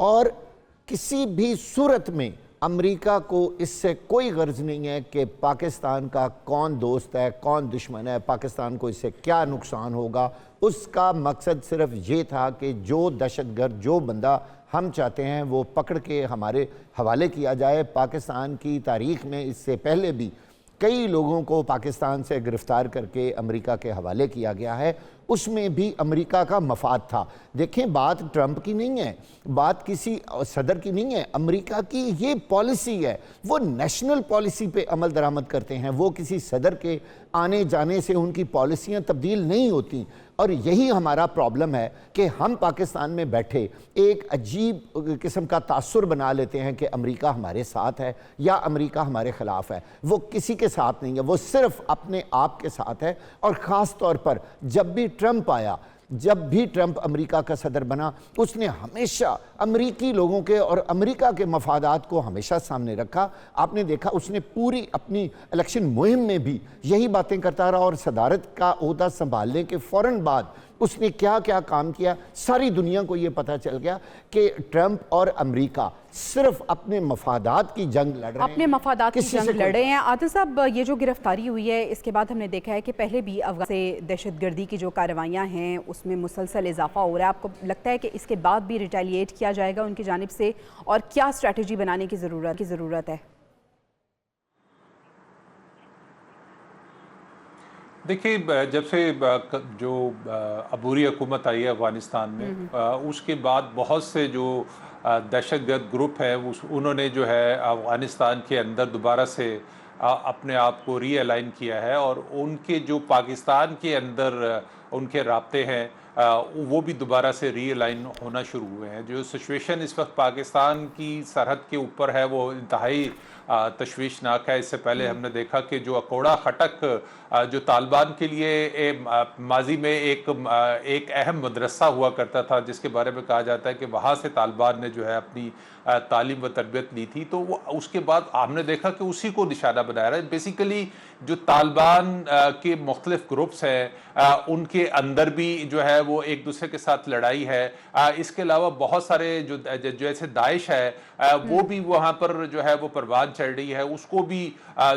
اور کسی بھی صورت میں امریکہ کو اس سے کوئی غرض نہیں ہے کہ پاکستان کا کون دوست ہے کون دشمن ہے، پاکستان کو اس سے کیا نقصان ہوگا۔ اس کا مقصد صرف یہ تھا کہ جو دہشت گرد، جو بندہ ہم چاہتے ہیں وہ پکڑ کے ہمارے حوالے کیا جائے۔ پاکستان کی تاریخ میں اس سے پہلے بھی کئی لوگوں کو پاکستان سے گرفتار کر کے امریکہ کے حوالے کیا گیا ہے، اس میں بھی امریکہ کا مفاد تھا۔ دیکھیں بات ٹرمپ کی نہیں ہے، بات کسی صدر کی نہیں ہے، امریکہ کی یہ پالیسی ہے، وہ نیشنل پالیسی پہ عمل درآمد کرتے ہیں، وہ کسی صدر کے آنے جانے سے ان کی پالیسیاں تبدیل نہیں ہوتی۔ اور یہی ہمارا پرابلم ہے کہ ہم پاکستان میں بیٹھے ایک عجیب قسم کا تاثر بنا لیتے ہیں کہ امریکہ ہمارے ساتھ ہے یا امریکہ ہمارے خلاف ہے۔ وہ کسی کے ساتھ نہیں ہے، وہ صرف اپنے آپ کے ساتھ ہے۔ اور خاص طور پر جب بھی ٹرمپ آیا، جب بھی ٹرمپ امریکہ کا صدر بنا، اس نے ہمیشہ امریکی لوگوں کے اور امریکہ کے مفادات کو ہمیشہ سامنے رکھا۔ آپ نے دیکھا اس نے پوری اپنی الیکشن مہم میں بھی یہی باتیں کرتا رہا، اور صدارت کا عہدہ سنبھالنے کے فوراً بعد اس نے کیا کیا کام کیا، ساری دنیا کو یہ پتہ چل گیا کہ ٹرمپ اور امریکہ صرف اپنے مفادات کی جنگ لڑ رہے ہیں، اپنے مفادات کی جنگ لڑ رہے ہیں۔ عاطف صاحب، یہ جو گرفتاری ہوئی ہے اس کے بعد ہم نے دیکھا ہے کہ پہلے بھی افغان سے دہشت گردی کی جو کارروائیاں ہیں اس میں مسلسل اضافہ ہو رہا ہے۔ آپ کو لگتا ہے کہ اس کے بعد بھی ریٹیلیٹ کیا جائے گا ان کی جانب سے، اور کیا اسٹریٹجی بنانے کی ضرورت ہے؟ دیکھیے، جب سے جو عبوری حکومت آئی ہے افغانستان میں، اس کے بعد بہت سے جو دہشت گرد گروپ ہیں انہوں نے جو ہے افغانستان کے اندر دوبارہ سے اپنے آپ کو ری الائن کیا ہے، اور ان کے جو پاکستان کے اندر ان کے رابطے ہیں وہ بھی دوبارہ سے ری الائن ہونا شروع ہوئے ہیں۔ جو سچویشن اس وقت پاکستان کی سرحد کے اوپر ہے وہ انتہائی تشویشناک ہے۔ اس سے پہلے ہم نے دیکھا کہ جو اکوڑا خٹک جو طالبان کے لیے ماضی میں ایک اہم مدرسہ ہوا کرتا تھا، جس کے بارے میں کہا جاتا ہے کہ وہاں سے طالبان نے جو ہے اپنی تعلیم و تربیت لی تھی، تو وہ اس کے بعد ہم نے دیکھا کہ اسی کو نشانہ بنایا رہا ہے۔ بیسیکلی جو طالبان کے مختلف گروپس ہیں ان کے اندر بھی جو ہے وہ ایک دوسرے کے ساتھ لڑائی ہے۔ اس کے علاوہ بہت سارے جو جیسے داعش ہے وہ بھی وہاں پر جو ہے وہ پروان چڑھ رہی ہے، اس کو بھی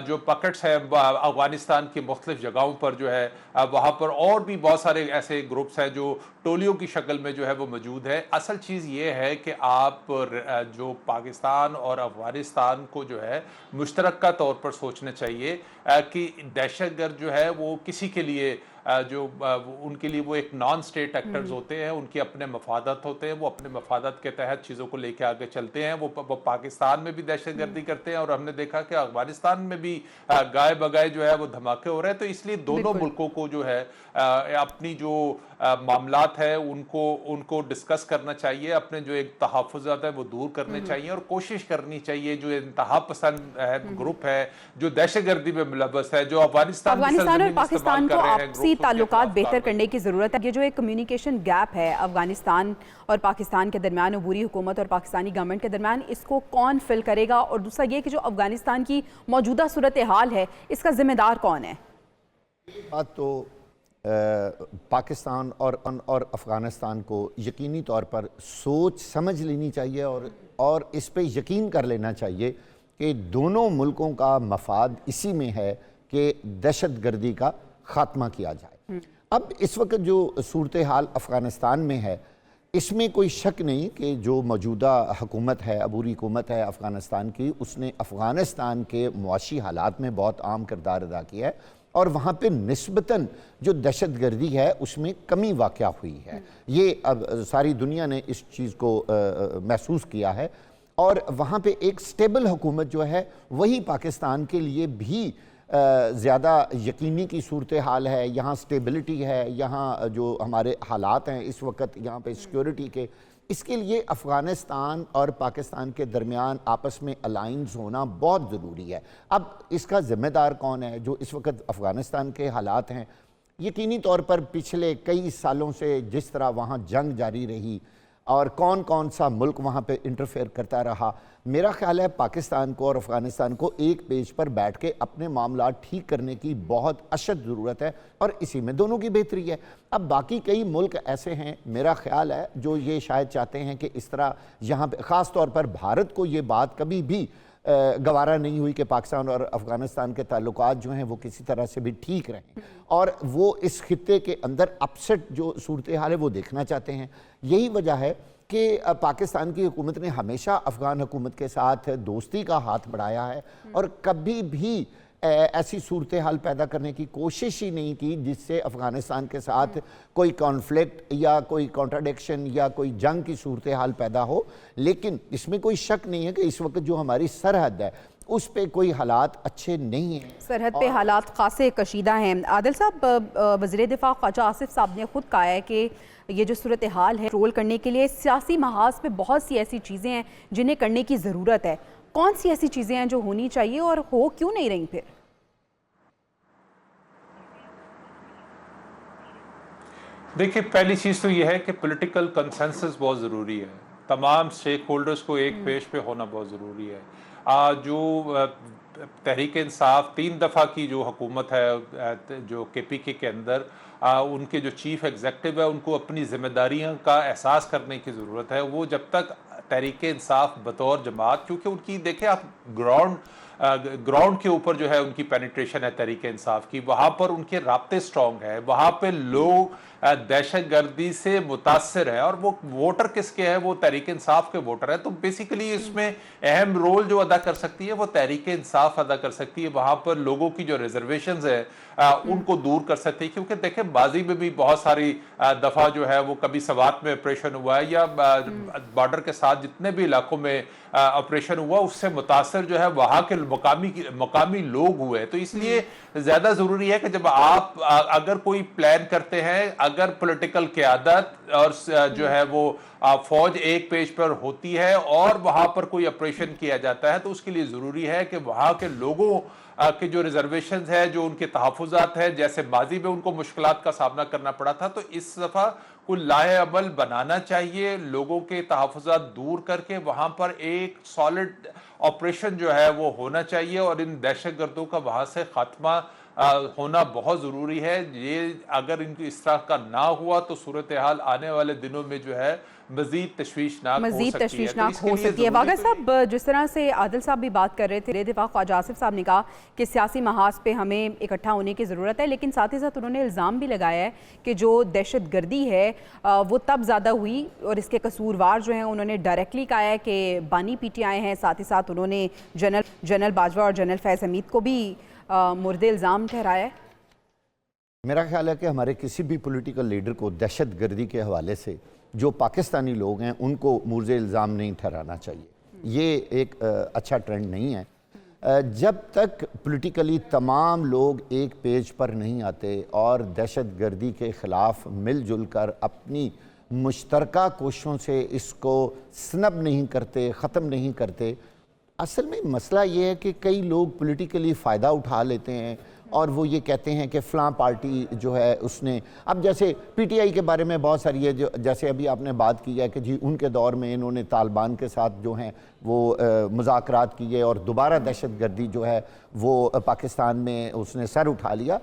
جو پکٹس ہیں افغانستان کے مختلف جگہوں پر جو ہے وہاں پر اور بھی بہت سارے ایسے گروپس ہیں جو ٹولیوں کی شکل میں جو ہے وہ موجود ہے۔ اصل چیز یہ ہے کہ آپ جو پاکستان اور افغانستان کو جو ہے مشترکہ طور پر سوچنا چاہیے کہ دہشت گرد جو ہے وہ کسی کے لیے جو ان کے لیے وہ ایک نان سٹیٹ ایکٹرز ہوتے ہیں، ان کے اپنے مفادات ہوتے ہیں، وہ اپنے مفادات کے تحت چیزوں کو لے کے آگے چلتے ہیں۔ وہ پاکستان میں بھی دہشت گردی کرتے ہیں، اور ہم نے دیکھا کہ افغانستان میں بھی گائے بگائے جو ہے وہ دھماکے ہو رہے ہیں۔ تو اس لیے دونوں ملکوں کو جو ہے اپنی جو معاملات ہے ان کو ڈسکس کرنا چاہیے، اپنے جو ایک تحفظات ہے وہ دور کرنے چاہیے، اور کوشش کرنی چاہیے جو انتہا پسند گروپ ہے جو دہشت گردی میں ملوث ہے، جو افغانستان اور پاکستان کو آپسی تعلقات بہتر کرنے کی ضرورت ہے۔ یہ جو ایک کمیونیکیشن گیپ ہے افغانستان اور پاکستان کے درمیان، عبوری حکومت اور پاکستانی گورنمنٹ کے درمیان، اس کو کون فل کرے گا؟ اور دوسرا یہ کہ جو افغانستان کی موجودہ صورتحال ہے اس کا ذمہ دار کون ہے؟ بات تو پاکستان اور افغانستان کو یقینی طور پر سوچ سمجھ لینی چاہیے، اور اس پہ یقین کر لینا چاہیے کہ دونوں ملکوں کا مفاد اسی میں ہے کہ دہشت گردی کا خاتمہ کیا جائے۔ اب اس وقت جو صورتحال افغانستان میں ہے، اس میں کوئی شک نہیں کہ جو موجودہ حکومت ہے، عبوری حکومت ہے افغانستان کی، اس نے افغانستان کے معاشی حالات میں بہت اہم کردار ادا کیا ہے، اور وہاں پہ نسبتاً جو دہشت گردی ہے اس میں کمی واقع ہوئی ہے۔ یہ اب ساری دنیا نے اس چیز کو محسوس کیا ہے، اور وہاں پہ ایک سٹیبل حکومت جو ہے وہی پاکستان کے لیے بھی زیادہ یقینی کی صورتحال ہے۔ یہاں سٹیبلٹی ہے، یہاں جو ہمارے حالات ہیں اس وقت یہاں پہ سیکیورٹی کے، اس کے لیے افغانستان اور پاکستان کے درمیان آپس میں الائنس ہونا بہت ضروری ہے۔ اب اس کا ذمہ دار کون ہے؟ جو اس وقت افغانستان کے حالات ہیں، یقینی طور پر پچھلے کئی سالوں سے جس طرح وہاں جنگ جاری رہی، اور کون کون سا ملک وہاں پہ انٹرفیئر کرتا رہا. میرا خیال ہے پاکستان کو اور افغانستان کو ایک پیج پر بیٹھ کے اپنے معاملات ٹھیک کرنے کی بہت اشد ضرورت ہے, اور اسی میں دونوں کی بہتری ہے. اب باقی کئی ملک ایسے ہیں میرا خیال ہے جو یہ شاید چاہتے ہیں کہ اس طرح یہاں پہ خاص طور پر بھارت کو یہ بات کبھی بھی گوارا نہیں ہوئی کہ پاکستان اور افغانستان کے تعلقات جو ہیں وہ کسی طرح سے بھی ٹھیک رہیں, اور وہ اس خطے کے اندر اپسٹ جو صورتحال ہے وہ دیکھنا چاہتے ہیں. یہی وجہ ہے کہ پاکستان کی حکومت نے ہمیشہ افغان حکومت کے ساتھ دوستی کا ہاتھ بڑھایا ہے, اور کبھی بھی ایسی صورتحال پیدا کرنے کی کوشش ہی نہیں کی جس سے افغانستان کے ساتھ کوئی کانفلکٹ یا کوئی کانٹراڈکشن یا کوئی جنگ کی صورتحال پیدا ہو. لیکن اس میں کوئی شک نہیں ہے کہ اس وقت جو ہماری سرحد ہے اس پہ کوئی حالات اچھے نہیں ہیں, سرحد پہ حالات خاصے کشیدہ ہیں. عادل صاحب, وزیر دفاع خواجہ آصف صاحب نے خود کہا ہے کہ یہ جو صورتحال ہے رول کرنے کے لیے سیاسی محاذ پہ بہت سی ایسی چیزیں ہیں جنہیں کرنے کی ضرورت ہے. کون سی ایسی چیزیں ہیں جو ہونی چاہیے اور ہو کیوں نہیں رہی پھر؟ دیکھیں, پہلی چیز تو یہ ہے کہ پولیٹیکل کنسنسس بہت ضروری ہے, تمام سٹیک ہولڈرز کو ایک پیج پہ ہونا بہت ضروری ہے. جو تحریک انصاف 3 دفعہ کی جو حکومت ہے جو KPK کے اندر, ان کے جو چیف ایگزیکٹو ہے ان کو اپنی ذمہ داریاں کا احساس کرنے کی ضرورت ہے. وہ جب تک تحریک انصاف بطور جماعت, کیونکہ ان کی دیکھیں آپ گراؤنڈ کے اوپر جو ہے ان کی پینیٹریشن ہے تحریک انصاف کی, وہاں پر ان کے رابطے سٹرونگ ہے, وہاں پہ لوگ دہشت گردی سے متاثر ہے, اور وہ ووٹر کس کے ہیں, وہ تحریک انصاف کے ووٹر ہیں. تو بیسیکلی اس میں اہم رول جو ادا کر سکتی ہے وہ تحریک انصاف ادا کر سکتی ہے. وہاں پر لوگوں کی جو ریزرویشنز ہیں ان کو دور کر سکتی ہے, کیونکہ دیکھیں ماضی میں بھی بہت ساری دفعہ جو ہے وہ کبھی سوات میں آپریشن ہوا ہے یا بارڈر کے ساتھ جتنے بھی علاقوں میں آپریشن ہوا اس سے متاثر جو ہے وہاں کے مقامی لوگ ہوئے. تو اس لیے زیادہ ضروری ہے کہ جب آپ اگر کوئی پلان کرتے ہیں, اگر پولیٹیکل قیادت اور جو ہے وہ فوج ایک پیج پر ہوتی ہے اور وہاں پر کوئی آپریشن کیا جاتا ہے, تو اس کے لیے ضروری ہے کہ وہاں کے لوگوں کہ جو ریزرویشنز ہے, جو ان کے تحفظات ہیں, جیسے ماضی میں ان کو مشکلات کا سامنا کرنا پڑا تھا, تو اس دفعہ کوئی لائحہ عمل بنانا چاہیے, لوگوں کے تحفظات دور کر کے وہاں پر ایک سالڈ آپریشن جو ہے وہ ہونا چاہیے, اور ان دہشت گردوں کا وہاں سے خاتمہ ہونا بہت ضروری ہے. یہ اگر ان کی اس طرح کا نہ ہوا تو صورتحال آنے والے دنوں میں جو ہے مزید تشویشناک ہو سکتی ہے. واقعہ صاحب, جس طرح سے عادل صاحب بھی بات کر رہے تھے, دفاع خواجہ آصف صاحب نے کہا کہ سیاسی محاذ پہ ہمیں اکٹھا ہونے کی ضرورت ہے, لیکن ساتھ ہی ساتھ انہوں نے الزام بھی لگایا ہے کہ جو دہشت گردی ہے وہ تب زیادہ ہوئی اور اس کے قصوروار جو ہیں انہوں نے ڈائریکٹلی کہا ہے کہ بانی PTI ہیں. ساتھ ہی ساتھ انہوں نے جنرل باجوہ اور جنرل فیض حمید کو بھی مورد الزام ٹھہرایا ہے. میرا خیال ہے کہ ہمارے کسی بھی پولیٹیکل لیڈر کو دہشت گردی کے حوالے سے جو پاکستانی لوگ ہیں ان کو مورد الزام نہیں ٹھہرانا چاہیے. یہ ایک اچھا ٹرینڈ نہیں ہے. جب تک پولیٹیکلی تمام لوگ ایک پیج پر نہیں آتے اور دہشت گردی کے خلاف مل جل کر اپنی مشترکہ کوششوں سے اس کو سنب نہیں کرتے, ختم نہیں کرتے. اصل میں مسئلہ یہ ہے کہ کئی لوگ پولیٹیکلی فائدہ اٹھا لیتے ہیں اور وہ یہ کہتے ہیں کہ فلاں پارٹی جو ہے اس نے, اب جیسے PTI کے بارے میں بہت ساری ہے, جو جیسے ابھی آپ نے بات کی ہے کہ جی ان کے دور میں انہوں نے طالبان کے ساتھ جو ہیں وہ مذاکرات کیے اور دوبارہ دہشت گردی جو ہے وہ پاکستان میں اس نے سر اٹھا لیا.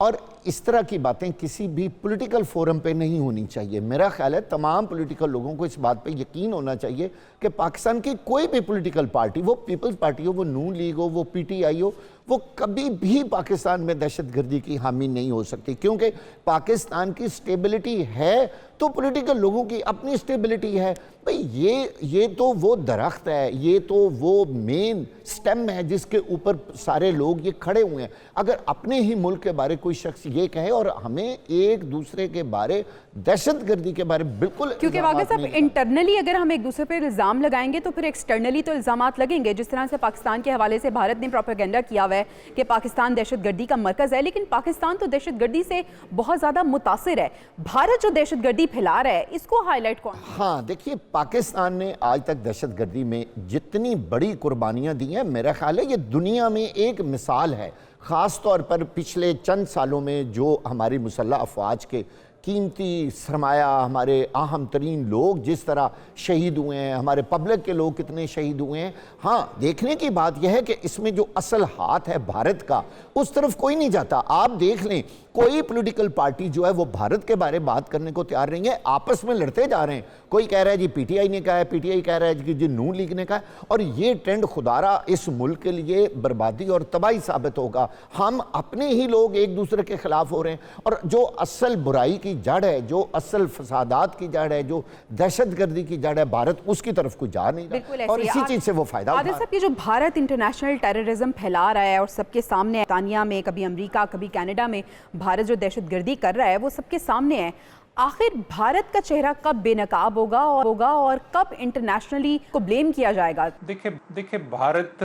اور اس طرح کی باتیں کسی بھی پولیٹیکل فورم پہ نہیں ہونی چاہیے. میرا خیال ہے تمام پولیٹیکل لوگوں کو اس بات پہ یقین ہونا چاہیے کہ پاکستان کی کوئی بھی پولیٹیکل پارٹی, وہ پیپلز پارٹی ہو, وہ نون لیگ ہو, وہ PTI ہو, وہ کبھی بھی پاکستان میں دہشت گردی کی حامی نہیں ہو سکتی, کیونکہ پاکستان کی سٹیبلٹی ہے تو پولیٹیکل لوگوں کی اپنی سٹیبلٹی ہے. بھئی یہ تو وہ درخت ہے, یہ تو وہ مین سٹیم ہے جس کے اوپر سارے لوگ یہ کھڑے ہوئے ہیں. اگر اپنے ہی ملک کے بارے کوئی شخص یہ کہے اور ہمیں ایک دوسرے کے بارے دہشت گردی کے بارے بالکل, کیونکہ واقعہ صاحب انٹرنلی اگر ہم ایک دوسرے پر الزام لگائیں گے تو پھر ایکسٹرنلی تو الزامات لگیں گے. جس طرح سے پاکستان کے حوالے سے بھارت نے پروپیگنڈا کیا ہوا ہے کہ پاکستان دہشت گردی کا مرکز ہے, لیکن پاکستان تو دہشت گردی سے بہت زیادہ متاثر ہے. بھارت جو دہشت گردی پھیلا رہا ہے اس کو ہائی لائٹ کون؟ ہاں دیکھیے, پاکستان نے آج تک دہشت گردی میں جتنی بڑی قربانیاں دی ہیں, میرا خیال ہے یہ دنیا میں ایک مثال ہے. خاص طور پر پچھلے چند سالوں میں جو ہماری مسلح افواج کے قیمتی سرمایہ، ہمارے اہم ترین لوگ جس طرح شہید ہوئے ہیں، ہمارے پبلک کے لوگ کتنے شہید ہوئے ہیں۔ ہاں، دیکھنے کی بات یہ ہے کہ اس میں جو اصل ہاتھ ہے بھارت کا، اس طرف کوئی نہیں جاتا۔ آپ دیکھ لیں، کوئی پولیٹیکل پارٹی جو ہے وہ بھارت کے بارے بات کرنے کو تیار نہیں ہے، آپس میں لڑتے جا رہے ہیں۔ کوئی کہہ رہا ہے جی پی ٹی آئی نے کہا ہے، پی ٹی آئی کہہ رہا ہے کہ جی نون لیگ نے کہا ہے، اور یہ ٹرینڈ خدارہ اس ملک کے لیے بربادی اور تباہی ثابت ہوگا۔ ہم اپنے ہی لوگ ایک دوسرے کے خلاف ہو رہے ہیں، اور جو اصل برائی کی جڑ ہے، جو اصل فسادات کی جڑ ہے، جو دہشت گردی کی جڑ ہے، بھارت اس کی طرف کوئی جا نہیں رہا، اور اسی چیز سے وہ فائدہ اٹھا عادل رہا ہے۔ صاحب، یہ جو بھارت انٹرنیشنل ٹیررزم پھیلا رہا ہے اور سب کے سامنے ہے، برطانیہ میں، کبھی امریکہ، کبھی کینیڈا میں بھارت جو دہشت گردی کر رہا ہے وہ سب کے سامنے ہے، آخر بھارت کا چہرہ کب بے نقاب ہوگا اور کب انٹرنیشنلی کو بلیم کیا جائے گا؟ دیکھیں بھارت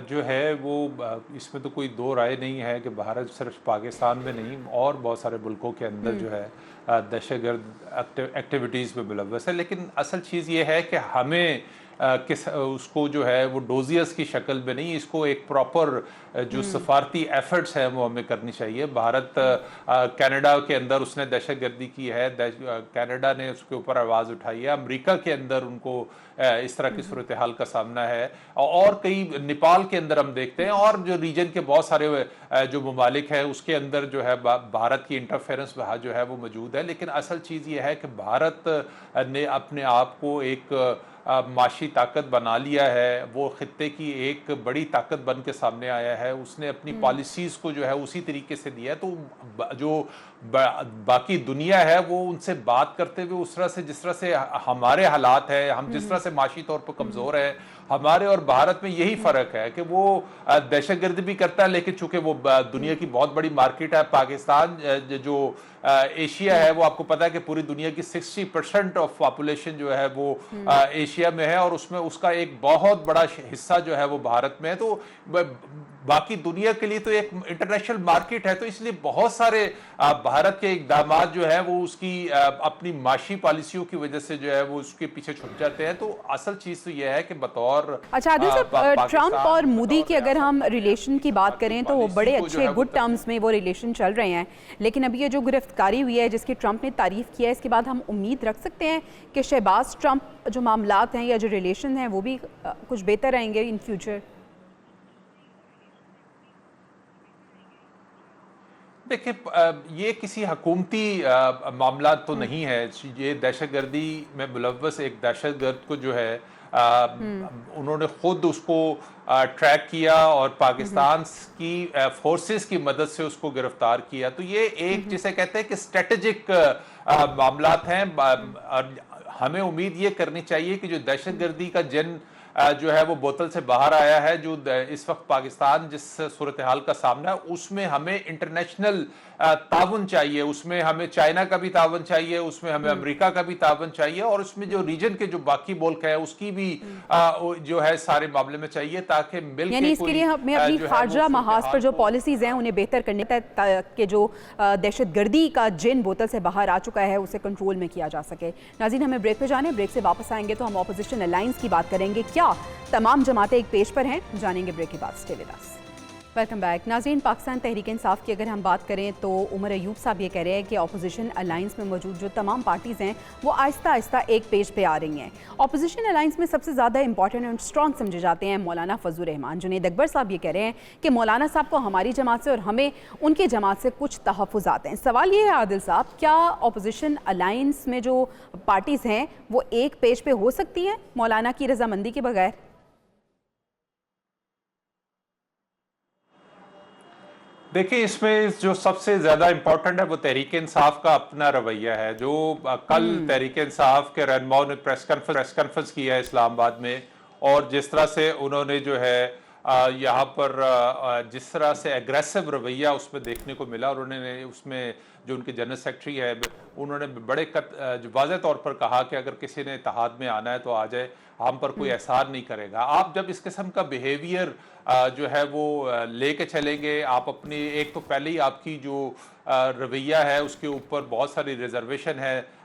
جو ہے وہ اس میں تو کوئی دو رائے نہیں ہے کہ بھارت صرف پاکستان میں نہیں اور بہت سارے ملکوں کے اندر جو ہے دہشت گرد ایکٹیویٹیز میں ملوث ہے، لیکن اصل چیز یہ ہے کہ ہمیں اس کو جو ہے وہ ڈوزیئرز کی شکل میں نہیں، اس کو ایک پراپر جو سفارتی ایفرٹس ہیں وہ ہمیں کرنی چاہیے۔ بھارت کینیڈا کے اندر اس نے دہشت گردی کی ہے، کینیڈا نے اس کے اوپر آواز اٹھائی ہے، امریکہ کے اندر ان کو اس طرح کی صورتحال کا سامنا ہے، اور کئی نیپال کے اندر ہم دیکھتے ہیں، اور جو ریجن کے بہت سارے جو ممالک ہیں اس کے اندر جو ہے بھارت کی انٹرفیرنس وہاں جو ہے وہ موجود ہے۔ لیکن اصل چیز یہ ہے کہ بھارت نے اپنے آپ کو ایک معاشی طاقت بنا لیا ہے، وہ خطے کی ایک بڑی طاقت بن کے سامنے آیا ہے، اس نے اپنی پالیسیز کو جو ہے اسی طریقے سے دیا ہے، تو جو باقی دنیا ہے وہ ان سے بات کرتے ہوئے اس طرح سے جس طرح سے ہمارے حالات ہیں، ہم جس طرح سے معاشی طور پر کمزور ہیں، ہمارے اور بھارت میں یہی فرق ہے کہ وہ دہشت گردی بھی کرتا ہے، لیکن چونکہ وہ دنیا کی بہت بڑی مارکیٹ ہے۔ پاکستان جو ایشیا ہے، وہ آپ کو پتا ہے کہ پوری دنیا کی 60% آف پاپولیشن جو ہے وہ ایشیا میں ہے، اور اس میں اس کا ایک بہت بڑا حصہ جو ہے وہ بھارت میں ہے، تو باقی دنیا کے لیے تو ایک انٹرنیشنل مارکیٹ ہے، تو اس لیے بہت سارے بھارت کے اقدامات جو ہے وہ اس کی اپنی معاشی پالیسیوں کی وجہ سے جو ہے وہ اس کے پیچھے چھپ جاتے ہیں۔ تو اصل چیز تو یہ ہے کہ بطور اچھا عادل صاحب، ٹرمپ اور مودی کی اگر ہم ریلیشن کی بات کریں تو وہ بڑے اچھے گڈ ٹرمز میں وہ ریلیشن چل رہے ہیں، لیکن ابھی یہ جو گرفتاری ہوئی ہے جس کی ٹرمپ نے تعریف کیا ہے، اس کے بعد ہم امید رکھ سکتے ہیں کہ شہباز ٹرمپ جو معاملات ہیں یا جو ریلیشن ہیں وہ بھی کچھ بہتر رہیں گے ان فیوچر؟ دیکھیں، یہ کسی حکومتی معاملات تو نہیں ہے، یہ دہشت گردی میں ملوث ایک دہشت گرد کو جو ہے انہوں نے خود اس کو ٹریک کیا اور پاکستان کی فورسز کی مدد سے اس کو گرفتار کیا، تو یہ ایک جسے کہتے ہیں کہ اسٹریٹجک معاملات ہیں۔ ہمیں امید یہ کرنی چاہیے کہ جو دہشت گردی کا جن جو ہے وہ بوتل سے باہر آیا ہے، جو اس وقت پاکستان جس صورتحال کا سامنا ہے، اس میں ہمیں انٹرنیشنل تعاون چاہیے، اس میں ہمیں چائنا کا بھی تعاون چاہیے، اس میں ہمیں امریکہ کا بھی تعاون چاہیے، اور اس میں جو ریجن کے جو باقی ملک ہیں اس کی بھی جو ہے سارے معاملے میں چاہیے، تاکہ مل کے یعنی اس کے لیے ہمیں اپنی خارجہ محاذ پر جو پالیسیز ہیں انہیں بہتر کرنے تاکہ جو دہشت گردی کا جن بوتل سے باہر آ چکا ہے اسے کنٹرول میں کیا جا سکے۔ ناظرین، ہمیں بریک پہ جانے، بریک سے واپس آئیں گے تو ہم اپوزیشن الائنس کی بات کریں گے، کیا تمام جماعتیں ایک پیج پر ہیں، جانیں گے بریک کے بعد۔ Stay with us. Welcome back. ناظرین، پاکستان تحریک انصاف کی اگر ہم بات کریں تو عمر ایوب صاحب یہ کہہ رہے ہیں کہ اپوزیشن الائنس میں موجود جو تمام پارٹیز ہیں وہ آہستہ آہستہ ایک پیج پہ آ رہی ہیں۔ اپوزیشن الائنس میں سب سے زیادہ امپورٹنٹ اور اسٹرانگ سمجھے جاتے ہیں مولانا فضل الرحمان۔ جنید اکبر صاحب یہ کہہ رہے ہیں کہ مولانا صاحب کو ہماری جماعت سے اور ہمیں ان کی جماعت سے کچھ تحفظات ہیں۔ سوال یہ ہے عادل صاحب، کیا اپوزیشن الائنس میں جو پارٹیز ہیں وہ ایک پیج پہ ہو سکتی ہیں مولانا کی رضامندی کے بغیر؟ دیکھیں، اس میں جو سب سے زیادہ امپورٹنٹ ہے وہ تحریک انصاف کا اپنا رویہ ہے۔ جو کل تحریک انصاف کے رہنماؤں نے پریس کانفرنس کیا ہے اسلام آباد میں، اور جس طرح سے انہوں نے جو ہے یہاں پر جس طرح سے ایگریسو رویہ اس میں دیکھنے کو ملا، اور انہوں نے اس میں جو ان کے جنرل سیکرٹری ہے انہوں نے بڑے واضح طور پر کہا کہ اگر کسی نے اتحاد میں آنا ہے تو آ جائے، ہم پر کوئی احسان نہیں کرے گا۔ آپ جب اس قسم کا بیہیویئر جو ہے وہ لے کے چلیں گے، آپ اپنی ایک تو پہلے ہی آپ کی جو رویہ ہے اس کے اوپر بہت ساری ریزرویشن ہے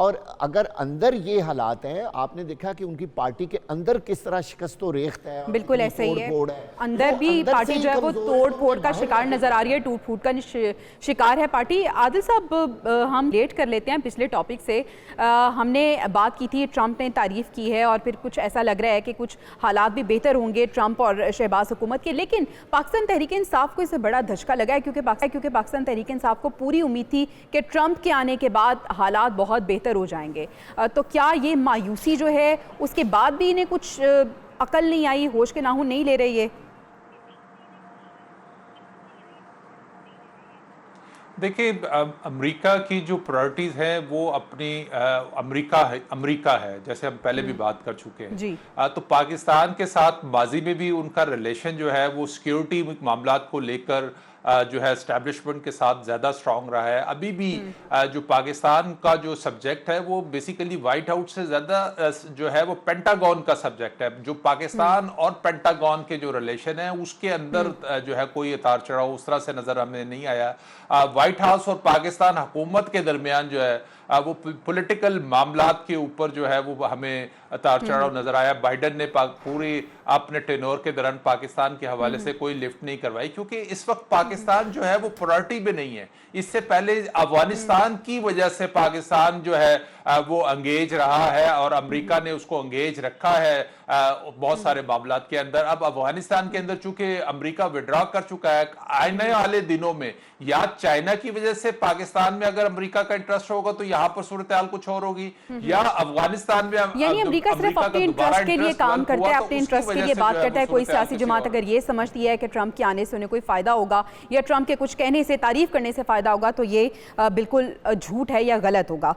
اور اگر اندر یہ حالات ہیں، آپ نے دیکھا کہ ان کی پارٹی کے اندر کس طرح شکست و ریخت ہے، بالکل ایسا ہی ہے، اندر بھی پارٹی جو ہے وہ توڑ پھوڑ کا شکار نظر آ رہی ہے، ٹوٹ پھوٹ کا شکار ہے پارٹی۔ عادل صاحب ہم لیٹ کر لیتے ہیں پچھلے ٹاپک سے، ہم نے بات کی تھی، ٹرمپ نے تعریف کی ہے اور پھر کچھ ایسا لگ رہا ہے کہ کچھ حالات بھی بہتر ہوں گے ٹرمپ اور شہباز حکومت کے، لیکن پاکستان تحریک انصاف کو اس سے بڑا دھچکا لگا ہے کیونکہ پاکستان تحریک انصاف کو پوری امید تھی کہ ٹرمپ کے آنے کے بعد حالات بہت بہتر ہو جائیں گے، تو کیا یہ مایوسی جو ہے اس کے بعد بھی انہیں کچھ عقل نہیں آئی، ہوش کے ناخن نہیں لے رہے یہ؟ دیکھیں، امریکہ کی جو پرائرٹیز ہیں وہ اپنی امریکہ ہے، جیسے ہم پہلے بھی بات کر چکے ہیں جی تو پاکستان کے ساتھ ماضی میں بھی ان کا ریلیشن جو ہے وہ سیکیورٹی معاملات کو لے کر جو ہے اسٹیبلشمنٹ کے ساتھ زیادہ سٹرونگ رہا ہے۔ ابھی بھی جو پاکستان کا جو سبجیکٹ ہے وہ بیسیکلی وائٹ ہاؤس سے زیادہ جو ہے وہ پینٹاگون کا سبجیکٹ ہے، جو پاکستان اور پینٹاگون کے جو ریلیشن ہے اس کے اندر جو ہے کوئی اتار چڑھاؤ اس طرح سے نظر ہمیں نہیں آیا۔ وائٹ ہاؤس اور پاکستان حکومت کے درمیان جو ہے وہ پولیٹیکل معاملات کے اوپر جو ہے وہ ہمیں اتار چڑھاؤ نظر آیا۔ بائیڈن نے پوری اپنے ٹینور کے دوران پاکستان کے حوالے سے کوئی لفٹ نہیں کروائی، کیونکہ اس وقت پاکستان جو ہے وہ پرائرٹی بھی نہیں ہے۔ اس سے پہلے افغانستان کی وجہ سے پاکستان جو ہے وہ انگیج رہا ہے اور امریکہ نے اس کو انگیج رکھا ہے بہت سارے معاملات کے اندر۔ اب افغانستان کے اندر چونکہ امریکہ وڈرا کر چکا ہے، آنے والے دنوں میں یا چائنا کی وجہ سے پاکستان میں اگر امریکہ کا انٹرسٹ ہوگا تو یہاں پر صورتحال کچھ اور ہوگی، یا افغانستان میں یعنی امریکہ صرف اپنے انٹرسٹ کے لیے کام کرتا ہے، اپنے انٹرسٹ کے لیے بات کرتا ہے۔ کوئی سیاسی جماعت اگر یہ سمجھتی ہے کہ ٹرمپ کے آنے سے انہیں کوئی فائدہ ہوگا یا ٹرمپ کے کچھ کہنے سے، تعریف کرنے سے فائدہ ہوگا، تو یہ بالکل جھوٹ ہے یا غلط ہوگا۔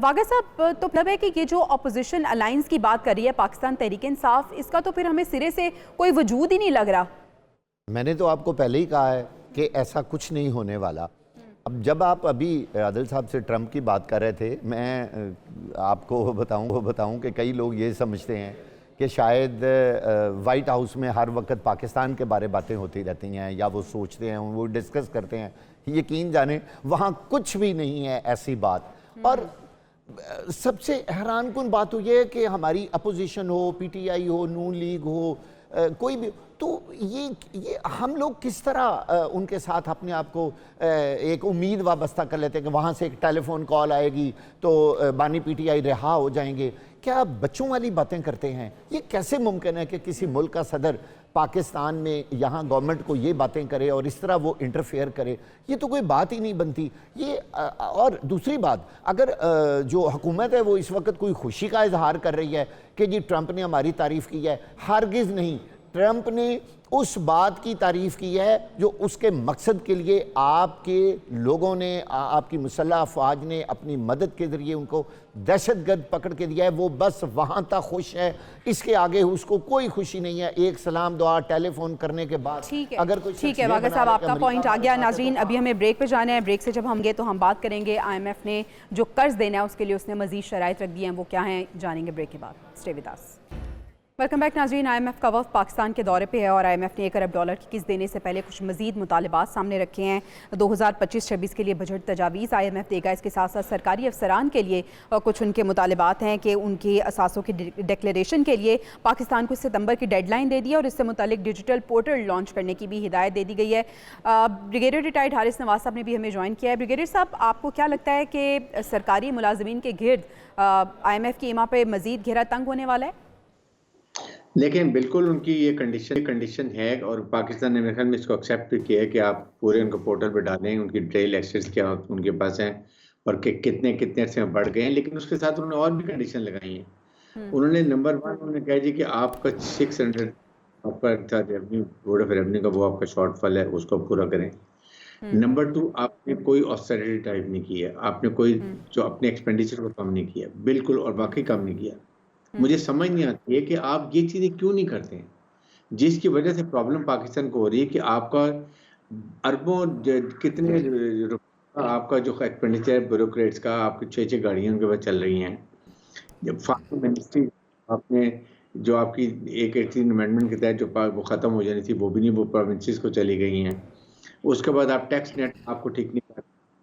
واقع صاحب، تو مطلب ہے کہ یہ جو اپوزیشن الائنس کی بات کر رہی ہے پاکستان تحریک انصاف، اس کا تو پھر ہمیں سرے سے کوئی وجود ہی نہیں لگ رہا۔ میں نے تو آپ کو پہلے ہی کہا ہے کہ ایسا کچھ نہیں ہونے والا۔ اب جب آپ ابھی عادل صاحب سے ٹرمپ کی بات کر رہے تھے، میں آپ کو بتاؤں کہ کئی لوگ یہ سمجھتے ہیں کہ شاید وائٹ ہاؤس میں ہر وقت پاکستان کے بارے باتیں ہوتی رہتی ہیں، یا وہ سوچتے ہیں، وہ ڈسکس کرتے ہیں۔ یقین جانیں وہاں کچھ بھی نہیں ہے ایسی بات۔ اور سب سے حیران کن بات تو یہ ہے کہ ہماری اپوزیشن ہو، پی ٹی آئی ہو، نون لیگ ہو، کوئی بھی، تو یہ ہم لوگ کس طرح ان کے ساتھ اپنے آپ کو ایک امید وابستہ کر لیتے ہیں کہ وہاں سے ایک ٹیلی فون کال آئے گی تو بانی پی ٹی آئی رہا ہو جائیں گے؟ کیا بچوں والی باتیں کرتے ہیں؟ یہ کیسے ممکن ہے کہ کسی ملک کا صدر پاکستان میں یہاں گورنمنٹ کو یہ باتیں کرے اور اس طرح وہ انٹرفیئر کرے؟ یہ تو کوئی بات ہی نہیں بنتی یہ۔ اور دوسری بات، اگر جو حکومت ہے وہ اس وقت کوئی خوشی کا اظہار کر رہی ہے کہ جی ٹرمپ نے ہماری تعریف کی ہے، ہرگز نہیں۔ ٹرمپ نے اس بات کی تعریف کی ہے جو اس کے مقصد کے لیے آپ کے لوگوں نے، آپ کی مسلح افواج نے اپنی مدد کے ذریعے ان کو دہشت گرد پکڑ کے دیا ہے، وہ بس وہاں تک خوش ہے، اس کے آگے اس کو کوئی خوشی نہیں ہے۔ ایک سلام دعا ٹیلی فون کرنے کے بعد اگر کوئی ٹھیک ہے واقع صاحب، آپ کا پوائنٹ آ گیا۔ ناظرین، ابھی ہمیں بریک پہ جانا ہے، بریک سے جب ہم گے تو ہم بات کریں گے آئی ایم ایف نے جو قرض دینا ہے اس کے لیے اس نے مزید شرائط رکھ دی ہیں، وہ کیا ہیں، جانیں گے بریک کے بعد۔ Stay with us. Welcome back ناظرین، آئی ایم ایف کا وفد پاکستان کے دورے پہ ہے اور آئی ایم ایف نے $1 ارب کی قسط دینے سے پہلے کچھ مزید مطالبات سامنے رکھے ہیں۔ 2025-26 کے لیے بجٹ تجاویز آئی ایم ایف دے گا۔ اس کے ساتھ ساتھ سرکاری افسران کے لیے کچھ ان کے مطالبات ہیں کہ ان کے اثاثوں کی ڈکلیریشن کے لیے پاکستان کو ستمبر کی ڈیڈ لائن دے دی ہے اور اس سے متعلق ڈیجیٹل پورٹل لانچ کرنے کی بھی ہدایت دے دی گئی ہے۔ بریگیڈیئر ریٹائرڈ حارث نواز صاحب نے بھی ہمیں جوائن کیا ہے۔ بریگیڈیئر صاحب، آپ کو کیا لگتا ہے کہ سرکاری ملازمین کے گرد آئی ایم ایف کی ایما پہ مزید گھیرا تنگ ہونے والا ہے؟ لیکن بالکل ان کی یہ کنڈیشن ہے اور پاکستان نے میرے خیال میں اس کو ایکسیپٹ بھی کیا ہے کہ آپ پورے ان کو پورٹل پہ ڈالیں، ان کی ٹریل ایکسس کیا ان کے پاس ہیں اور کہ کتنے عرصے میں بڑھ گئے ہیں۔ لیکن اس کے ساتھ انہوں نے اور بھی کنڈیشن لگائی ہیں۔ انہوں نے نمبر 1 انہوں نے کہا جی کہ آپ کا 600 آپ کا تھا ریونیو، بورڈ آف ریونیو کا، وہ آپ کا شارٹ فال ہے، اس کو پورا کریں۔ نمبر 2، آپ نے کوئی آسٹیرٹی ٹائپ نہیں کیا، آپ نے کوئی جو اپنے ایکسپینڈیچر کو کم نہیں کیا، بالکل، اور باقی کم نہیں کیا۔ مجھے سمجھ نہیں آتی ہے کہ آپ یہ چیزیں کیوں نہیں کرتے ہیں، جس کی وجہ سے پرابلم پاکستان کو ہو رہی ہے کہ آپ کا اربوں کتنے آپ کا جو ایکسپینڈیچر ہے بیوروکریٹس کا، آپ کی 6 گاڑیاں ان کے پاس چل رہی ہیں۔ جب فارم منسٹری آپ نے جو آپ کی 118 امینڈمنٹ کے تحت جو وہ ختم ہو جانی تھی وہ بھی نہیں، وہ پروونسز کو چلی گئی ہیں۔ اس کے بعد آپ ٹیکس نیٹ آپ کو ٹھیک نہیں کرتے،